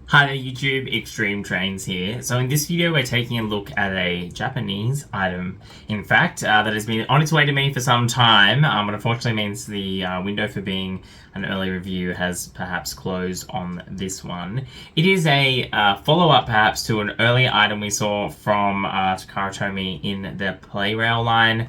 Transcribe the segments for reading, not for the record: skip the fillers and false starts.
Hi there YouTube, Extreme Trains here. So in this video we're taking a look at a Japanese item, in fact, that has been on its way to me for some time, but unfortunately means the window for being an early review has perhaps closed on this one. It is a follow-up perhaps to an earlier item we saw from TOMY in the Plarail line,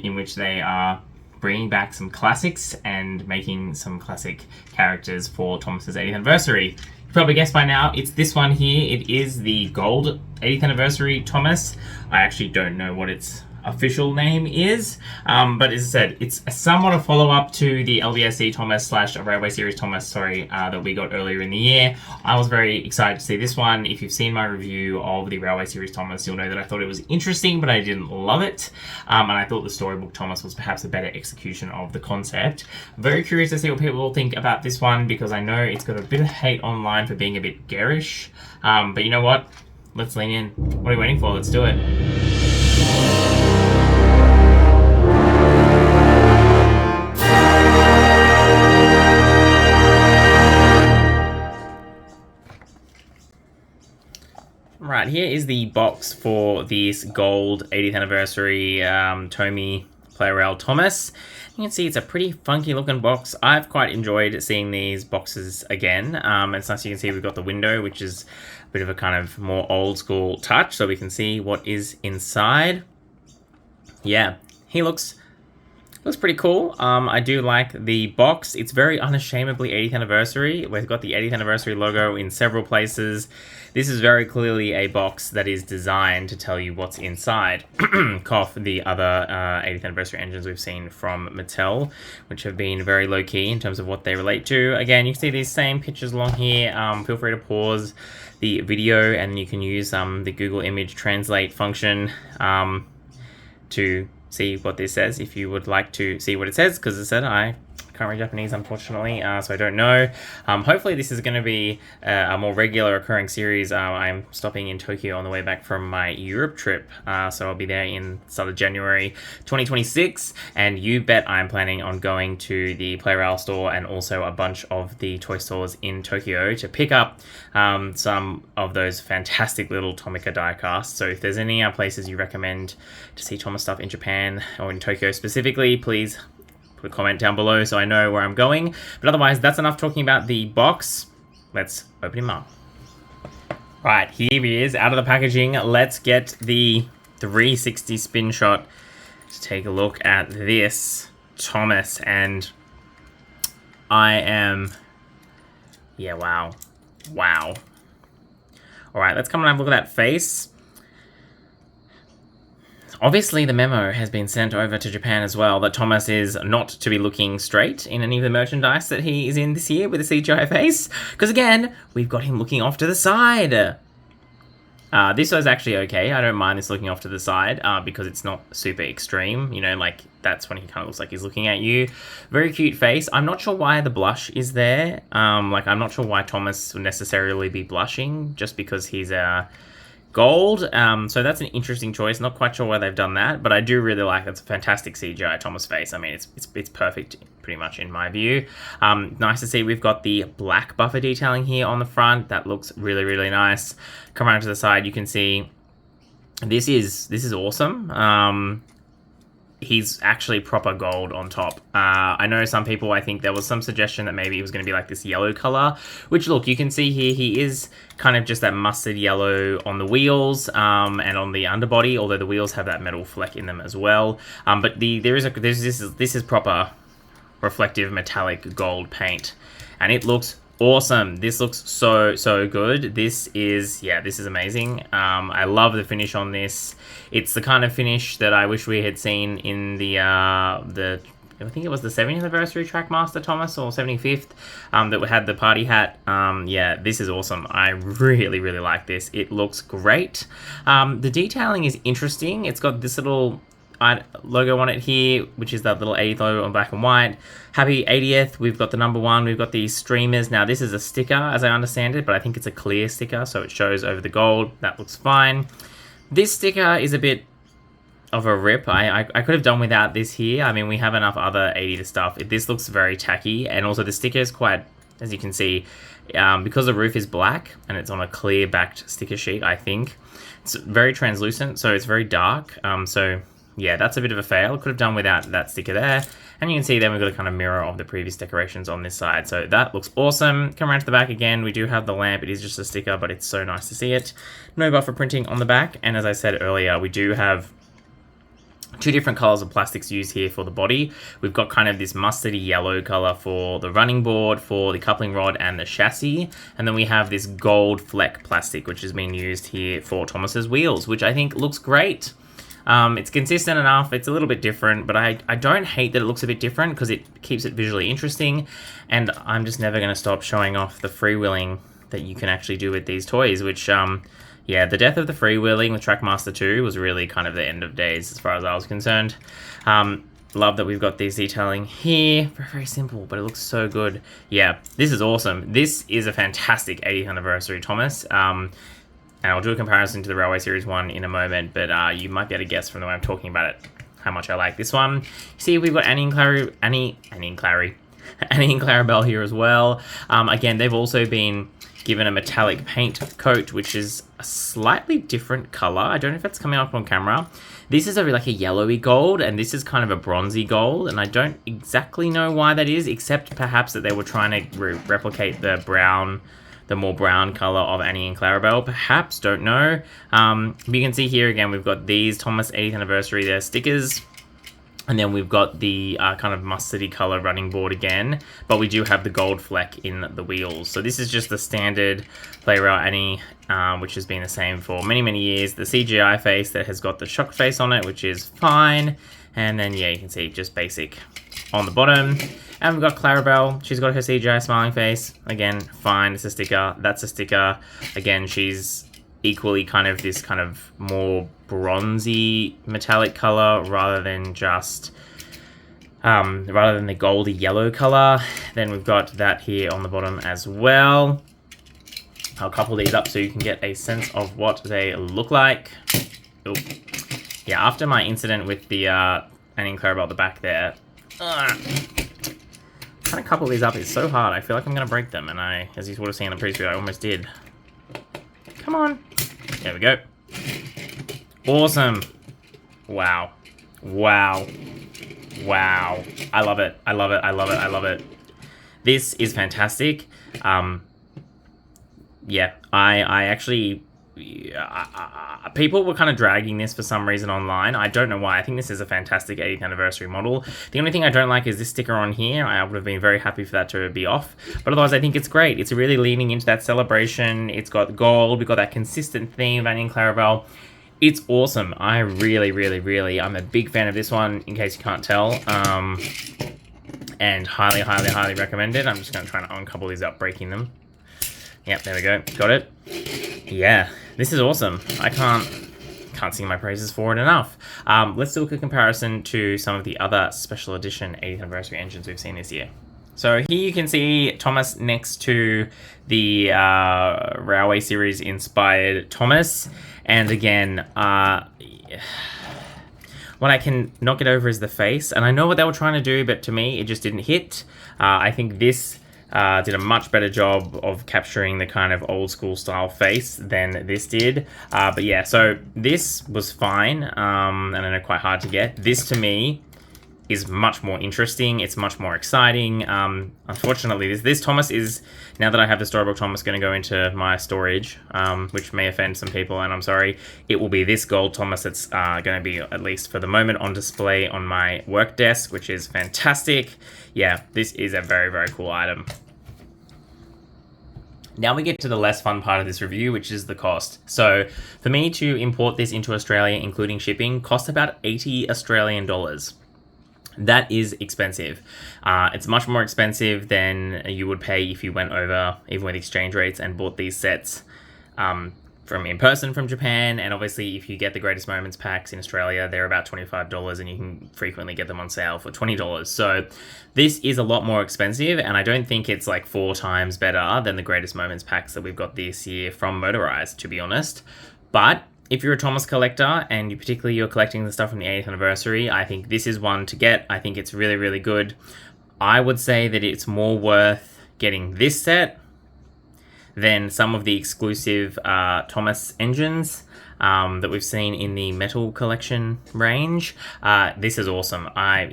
in which they are bringing back some classics and making some classic characters for Thomas's 80th anniversary. You probably guessed by now, it's this one here. It is the gold 80th anniversary Thomas. I actually don't know what its official name is, but as I said, it's somewhat a follow-up to the LBSC Thomas / Railway Series Thomas, that we got earlier in the year. I was very excited to see this one. If you've seen my review of the Railway Series Thomas, you'll know that I thought it was interesting, but I didn't love it, and I thought the storybook Thomas was perhaps a better execution of the concept. Very curious to see what people will think about this one, because I know it's got a bit of hate online for being a bit garish, but you know what? Let's lean in. What are you waiting for? Let's do it. Right, here is the box for this gold 80th anniversary TOMY Plarail Thomas. You can see it's a pretty funky looking box. I've quite enjoyed seeing these boxes again. It's nice, you can see we've got the window, which is a bit of a kind of more old school touch, so we can see what is inside. Yeah, he looks pretty cool. I do like the box. It's very unashamedly 80th anniversary. We've got the 80th anniversary logo in several places. This is very clearly a box that is designed to tell you what's inside. Cough the other 80th anniversary engines we've seen from Mattel, which have been very low-key in terms of what they relate to. Again, you can see these same pictures along here. Feel free to pause the video and you can use the Google image translate function to see what this says if you would like to see what it says, because as I said, I can't read Japanese unfortunately, so I don't know. Hopefully this is going to be a more regular occurring series. I'm stopping in Tokyo on the way back from my Europe trip, so I'll be there in start of January 2026, and you bet I'm planning on going to the Plarail store and also a bunch of the toy stores in Tokyo to pick up some of those fantastic little Tomica diecasts. So if there's any places you recommend to see Thomas stuff in Japan or in Tokyo specifically, please put a comment down below so I know where I'm going. But otherwise, that's enough talking about the box. Let's open him up. Right, here he is out of the packaging. Let's get the 360 spin shot to take a look at this Thomas, and I am, yeah, wow. All right, let's come and have a look at that face. Obviously, the memo has been sent over to Japan as well that Thomas is not to be looking straight in any of the merchandise that he is in this year with a CGI face. Because again, we've got him looking off to the side. This was actually okay. I don't mind this looking off to the side because it's not super extreme. You know, like that's when he kind of looks like he's looking at you. Very cute face. I'm not sure why the blush is there. I'm not sure why Thomas would necessarily be blushing just because he's gold, so that's an interesting choice. Not quite sure why they've done that, but I do really like that's a fantastic CGI Thomas face. I mean, it's perfect pretty much in my view. Nice to see we've got the black buffer detailing here on the front. That looks really nice. Come around to the side, you can see this is awesome. He's actually proper gold on top. I know some people, I think there was some suggestion that maybe it was going to be like this yellow color, which look, you can see here, he is kind of just that mustard yellow on the wheels and on the underbody, although the wheels have that metal fleck in them as well. But this is proper reflective metallic gold paint, and it looks awesome. This looks so good. This is amazing. I love the finish on this. It's the kind of finish that I wish we had seen in the I think it was the 70th anniversary Trackmaster Thomas or 75th that had the party hat. Yeah, this is awesome. I really like this. It looks great. The detailing is interesting. It's got this little logo on it here, which is that little 80th logo on black and white. Happy 80th. We've got the number 1. We've got these streamers. Now this is a sticker as I understand it, but I think it's a clear sticker, so it shows over the gold. That looks fine. This sticker is a bit of a rip. I could have done without this here. I mean, we have enough other 80th stuff. This looks very tacky, and also the sticker is quite as you can see, because the roof is black and it's on a clear backed sticker sheet, I think it's very translucent, so it's very dark. So yeah, that's a bit of a fail. Could have done without that sticker there. And you can see then we've got a kind of mirror of the previous decorations on this side. So that looks awesome. Come around to the back again. We do have the lamp. It is just a sticker, but it's so nice to see it. No buffer printing on the back. And as I said earlier, we do have two different colors of plastics used here for the body. We've got kind of this mustardy yellow color for the running board, for the coupling rod and the chassis. And then we have this gold fleck plastic, which has been used here for Thomas's wheels, which I think looks great. It's consistent enough. It's a little bit different, but I don't hate that it looks a bit different because it keeps it visually interesting. And I'm just never going to stop showing off the freewheeling that you can actually do with these toys, which, yeah, the death of the freewheeling with Trackmaster 2 was really kind of the end of days as far as I was concerned. Love that we've got these detailing here. Very, very simple, but it looks so good. Yeah, this is awesome. This is a fantastic 80th anniversary Thomas. And I'll do a comparison to the Railway Series 1 in a moment, but you might be able to guess from the way I'm talking about it how much I like this one. See, we've got Annie and Clarabelle here as well. Again, they've also been given a metallic paint coat, which is a slightly different color. I don't know if it's coming up on camera. This is like a yellowy gold, and this is kind of a bronzy gold, and I don't exactly know why that is, except perhaps that they were trying to replicate the more brown color of Annie and Clarabelle, perhaps, don't know. You can see here again, we've got these Thomas 80th anniversary, their stickers, and then we've got the kind of mustardy color running board again, but we do have the gold fleck in the wheels. So this is just the standard Plarail Annie, which has been the same for many, many years. The CGI face that has got the shock face on it, which is fine. And then, yeah, you can see just basic on the bottom. And we've got Clarabelle. She's got her CGI smiling face. Again, fine. It's a sticker. That's a sticker. Again, she's equally kind of this kind of more bronzy metallic color rather than just rather than the goldy yellow color. Then we've got that here on the bottom as well. I'll couple these up so you can get a sense of what they look like. Ooh. Yeah, after my incident with the Annie and Clarabelle at the back there, trying to couple these up is so hard. I feel like I'm going to break them, and as you would have seen in the previous video, I almost did. Come on. There we go. Awesome. Wow. Wow. Wow. I love it. I love it. I love it. I love it. This is fantastic. Yeah, I actually... people were kind of dragging this for some reason online. I don't know why. I think this is a fantastic 80th anniversary model. The only thing I don't like is this sticker on here. I would have been very happy for that to be off. But otherwise, I think it's great. It's really leaning into that celebration. It's got gold. We've got that consistent theme of Annie and Clarabelle. It's awesome. I really, really, really, I'm a big fan of this one, in case you can't tell. And highly, highly, highly recommend it. I'm just going to try and uncouple these up, breaking them. Yep, there we go. Got it. Yeah, this is awesome. I can't sing my praises for it enough. Let's do a quick comparison to some of the other special edition 80th anniversary engines we've seen this year. So here you can see Thomas next to the Railway Series inspired Thomas. And again, what I can not get over is the face. And I know what they were trying to do, but to me, it just didn't hit. I think this did a much better job of capturing the kind of old school style face than this did. But yeah, so this was fine, and I know quite hard to get. This to me is much more interesting. It's much more exciting. Unfortunately, this Thomas is, now that I have the Storybook Thomas, going to go into my storage, which may offend some people, and I'm sorry. It will be this gold Thomas that's going to be, at least for the moment, on display on my work desk, which is fantastic. Yeah, this is a very, very cool item. Now we get to the less fun part of this review, which is the cost. So for me to import this into Australia, including shipping, cost about 80 Australian dollars. That is expensive. It's much more expensive than you would pay if you went over, even with exchange rates, and bought these sets from in person from Japan. And obviously, if you get the Greatest Moments packs in Australia, they're about $25, and you can frequently get them on sale for $20. So this is a lot more expensive, and I don't think it's like 4 times better than the Greatest Moments packs that we've got this year from Motorized, to be honest. But if you're a Thomas collector, and you're collecting the stuff from the 80th anniversary, I think this is one to get. I think it's really, really good. I would say that it's more worth getting this set, then some of the exclusive Thomas engines that we've seen in the metal collection range. This is awesome. I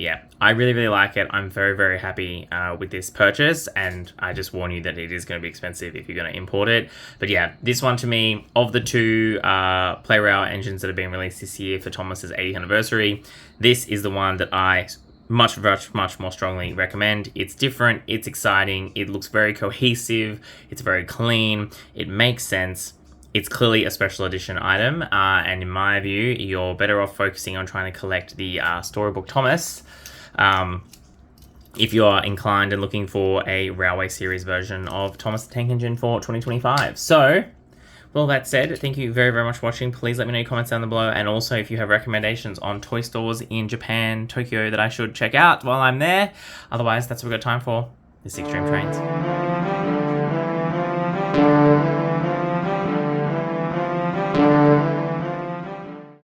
really, really like it. I'm very, very happy with this purchase, and I just warn you that it is going to be expensive if you're going to import it. But yeah, this one to me, of the two Plarail engines that have been released this year for Thomas's 80th anniversary, this is the one that I much more strongly recommend. It's different, it's exciting, it looks very cohesive, it's very clean, it makes sense. It's clearly a special edition item, and in my view, you're better off focusing on trying to collect the Storybook Thomas if you're inclined and looking for a Railway Series version of Thomas the Tank Engine for 2025. So, with all that said, thank you very, very much for watching. Please let me know your comments down below, and also if you have recommendations on toy stores in Japan, Tokyo, that I should check out while I'm there. Otherwise, that's what we've got time for. This is Extreme Trains.